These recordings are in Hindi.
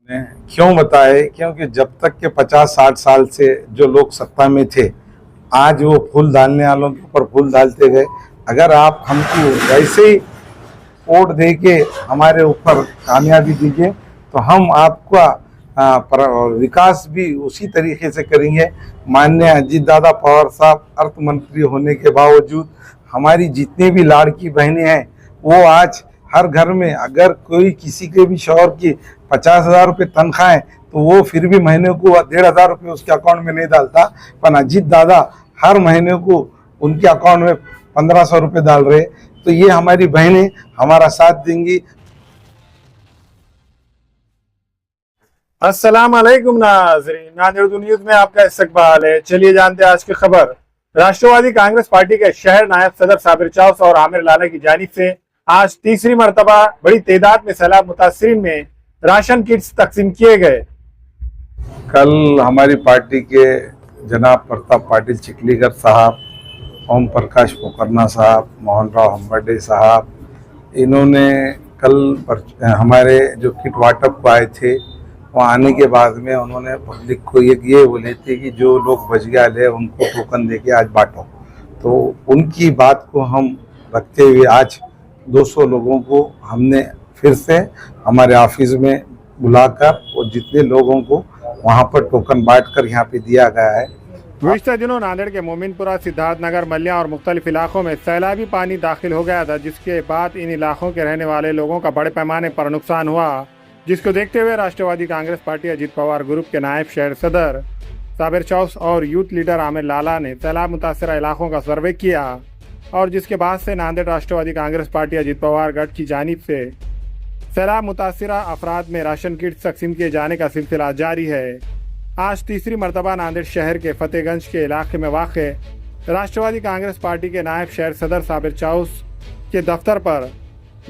ने क्यों बताए? क्योंकि जब तक के 50-60 साल से जो लोग सत्ता में थे, आज वो फूल डालने वालों के ऊपर फूल डालते गए। अगर आप हमको वैसे ही वोट दे के हमारे ऊपर कामयाबी दीजिए तो हम आपका विकास भी उसी तरीके से करेंगे। माननीय अजीत दादा पवार साहब अर्थ मंत्री होने के बावजूद हमारी जितनी भी लाड़की बहनें हैं वो आज हर घर में, अगर कोई किसी के भी शौहर की 50,000 रुपये तनख्वाह है तो वो फिर भी महीने को 1,500 रुपये उसके अकाउंट में नहीं डालता, पर अजीत दादा हर महीने को उनके अकाउंट में 1,500 रुपये डाल रहे। तो ये हमारी बहनें हमारा साथ देंगी। अस्सलाम वालेकुम नाज़रीन, नादिर न्यूज़ में आपका इस्तकबाल है। चलिए जानते हैं आज की खबर। राष्ट्रवादी कांग्रेस पार्टी के शहर नायब सदर साबिर चौस और आमिर लाला की जानिब से आज तीसरी मरतबा बड़ी तादाद में सैलाब मुतासरीन में राशन किट्स तकसीम किए गए। कल हमारी पार्टी के जनाब प्रताप पाटिल चिखलीकर साहब, ओम प्रकाश पोखरना साहब, मोहन राव हम्बर्डे साहब, इन्होंने कल हमारे जो किट वाटअप को आए थे वहाँ आने के बाद में उन्होंने पब्लिक को ये बोले थे कि जो लोग बच गया ले उनको टोकन देके आज बांटो। तो उनकी बात को हम रखते हुए आज 200 लोगों को हमने फिर से हमारे ऑफिस में बुलाकर और जितने लोगों को वहाँ पर टोकन बांट कर यहाँ पे दिया गया है। गुज़िश्ता दिनों नांदेड़ के मोमिनपुरा, सिद्धार्थनगर, मलिया और मुख्तलिफ इलाकों में सैलाबी पानी दाखिल हो गया था, जिसके बाद इन इलाकों के रहने वाले लोगों का बड़े पैमाने पर नुकसान हुआ, जिसको देखते हुए राष्ट्रवादी कांग्रेस पार्टी अजीत पवार ग्रुप के नायब शहर सदर साबिर चौस और यूथ लीडर आमिर लाला ने सैलाब मुतासरा इलाकों का सर्वे किया और जिसके बाद से नांदेड़ राष्ट्रवादी कांग्रेस पार्टी अजीत पवार गढ़ की जानिब से सैलाब मुतासरा अफराद में राशन किट तकसीम किए जाने का सिलसिला जारी है। आज तीसरी मरतबा नांदेड़ शहर के फतेहगंज के इलाके में वाक़े राष्ट्रवादी कांग्रेस पार्टी के नायब शहर सदर साबिर चौस के दफ्तर पर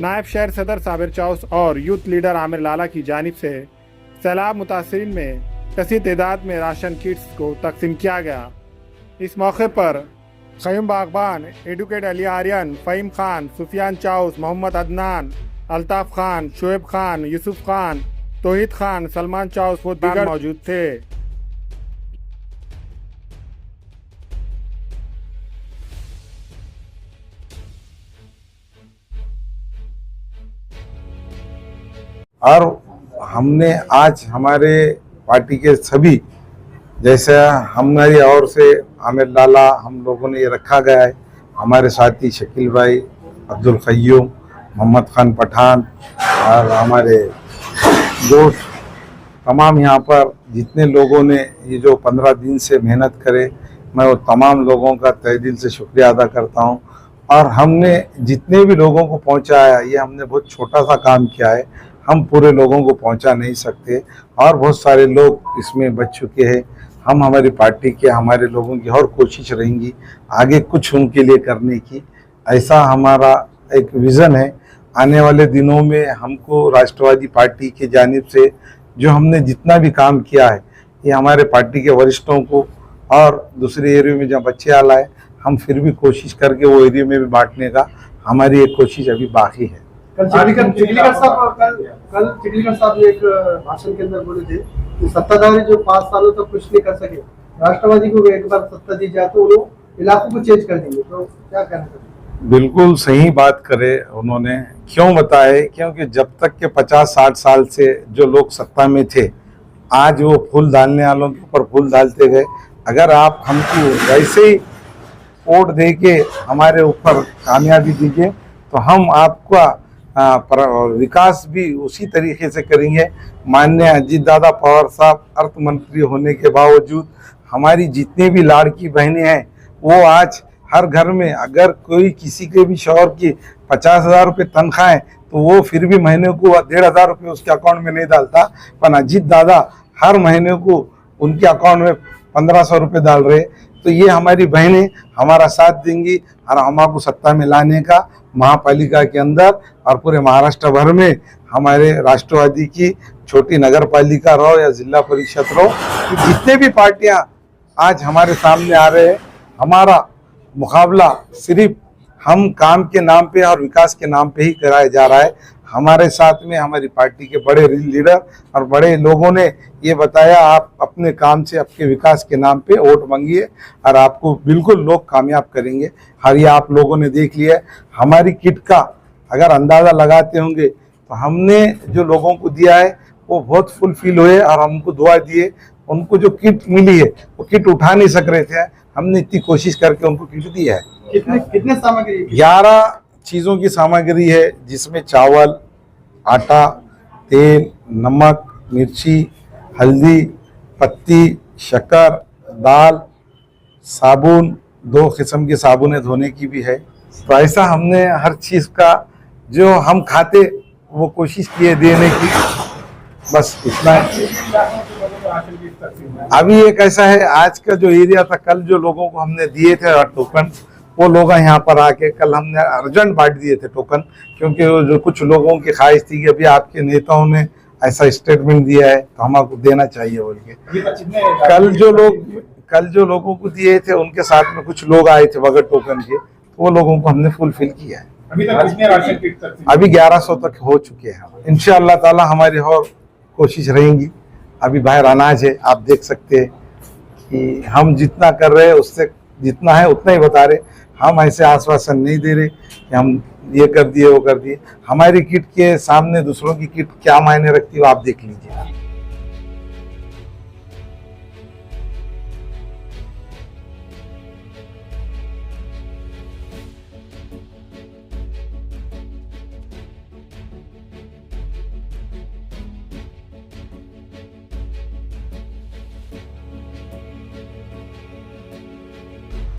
नायब शहर सदर साबिर चौस और यूथ लीडर आमिर लाला की जानिब से सैलाब मुतासरीन में कसी तादाद में राशन किट्स को तकसीम किया गया। इस मौके पर क़य्यूम बागबान, advocate Ali Aryan, Faheem Khan, Sufiyan chaos, Mohammad Adnan, Altaf Khan, Shoaib Khan, Yusuf Khan, तोहिद Khan, Salman chaos वो दीगर मौजूद थे। और हमने आज हमारे पार्टी के सभी, जैसे हमारी ओर से आमिर लाला हम लोगों ने ये रखा गया है, हमारे साथी शकील भाई, अब्दुल क़य्यूम, मोहम्मद खान पठान और हमारे दोस्त तमाम यहाँ पर जितने लोगों ने ये जो 15 दिन से मेहनत करे, मैं वो तमाम लोगों का तहे दिल से शुक्रिया अदा करता हूँ। और हमने जितने भी लोगों को पहुँचाया, ये हमने बहुत छोटा सा काम किया है, हम पूरे लोगों को पहुंचा नहीं सकते और बहुत सारे लोग इसमें बच चुके हैं। हम हमारी पार्टी के, हमारे लोगों की और कोशिश रहेंगी आगे कुछ उनके लिए करने की। ऐसा हमारा एक विज़न है। आने वाले दिनों में हमको राष्ट्रवादी पार्टी के जानिब से जो हमने जितना भी काम किया है, ये हमारे पार्टी के वरिष्ठों को और दूसरे एरिया में जहाँ बच्चे आला है, हम फिर भी कोशिश करके वो एरिया में भी बांटने का हमारी एक कोशिश अभी बाकी है। कल चिखलीकर साहब ने एक भाषण के अंदर बोले थे कि सत्ताधारी जो 5 सालों तक कुछ नहीं कर सके, राष्ट्रवादी को एक बार सत्ता दी जाए तो वो इलाकों को चेंज कर देंगे, तो क्या कहना चाहिए? बिल्कुल सही बात करे उन्होंने। क्यों बताए? क्योंकि जब तक के 50-60 साल से जो लोग सत्ता में थे, आज वो फूल डालने वालों के ऊपर फूल डालते गए। अगर आप हमको वैसे ही वोट दे के हमारे ऊपर कामयाबी दीजिए तो हम आपका विकास भी उसी तरीके से करेंगे। माननीय अजीत दादा पवार साहब अर्थ मंत्री होने के बावजूद हमारी जितनी भी लाड़की बहनें हैं वो आज हर घर में, अगर कोई किसी के भी शौहर की 50,000 रुपये तनख्वाह है तो वो फिर भी महीने को 1,500 रुपये उसके अकाउंट में नहीं डालता, पर अजीत दादा हर महीने को उनके अकाउंट में 1,500 रुपये डाल रहे। तो ये हमारी बहनें हमारा साथ देंगी और हमारे सत्ता में लाने का महापालिका के अंदर और पूरे महाराष्ट्र भर में हमारे राष्ट्रवादी की छोटी नगर पालिका रहो या जिला परिषद रहो, जितने भी पार्टियां आज हमारे सामने आ रहे हैं, हमारा मुकाबला सिर्फ हम काम के नाम पे और विकास के नाम पे ही कराया जा रहा है। हमारे साथ में हमारी पार्टी के बड़े लीडर और बड़े लोगों ने ये बताया, आप अपने काम से आपके विकास के नाम पे वोट मांगिए और आपको बिल्कुल लोग कामयाब करेंगे। और ये आप लोगों ने देख लिया, हमारी किट का अगर अंदाज़ा लगाते होंगे तो हमने जो लोगों को दिया है वो बहुत फुलफिल हुए और हमको दुआ दिए। उनको जो किट मिली है वो किट उठा नहीं सक रहे थे, हमने इतनी कोशिश करके उनको किट दी है। कितने सामग्री? 11 चीज़ों की सामग्री है, जिसमें चावल, आटा, तेल, नमक, मिर्ची, हल्दी, पत्ती, शक्कर, दाल, साबुन, 2 किस्म की साबुनें धोने की भी है। तो ऐसा हमने हर चीज़ का जो हम खाते वो कोशिश किए देने की, बस इतना है। अभी एक ऐसा है, आज का जो एरिया था, कल जो लोगों को हमने दिए थे टोकन, वो लोग यहाँ पर आके कल हमने अर्जेंट बांट दिए थे टोकन, क्योंकि वो जो कुछ लोगों की ख्वाहिश थी कि अभी आपके नेताओं ने ऐसा स्टेटमेंट दिया है तो हमको देना चाहिए बोल के। कल जो लोगों को दिए थे उनके साथ में कुछ लोग आए थे बगैर टोकन के, तो वो लोगों को हमने फुलफिल किया है। अभी 1100 तक हो चुके हैं। इंशाअल्लाह ताला हमारी और कोशिश रहेंगी। अभी बाहर अनाज है, आप देख सकते हैं कि हम जितना कर रहे हैं उससे जितना है उतना ही बता रहे। हम ऐसे आश्वासन नहीं दे रहे कि हम ये कर दिए वो कर दिए। हमारी किट के सामने दूसरों की किट क्या मायने रखती है आप देख लीजिए।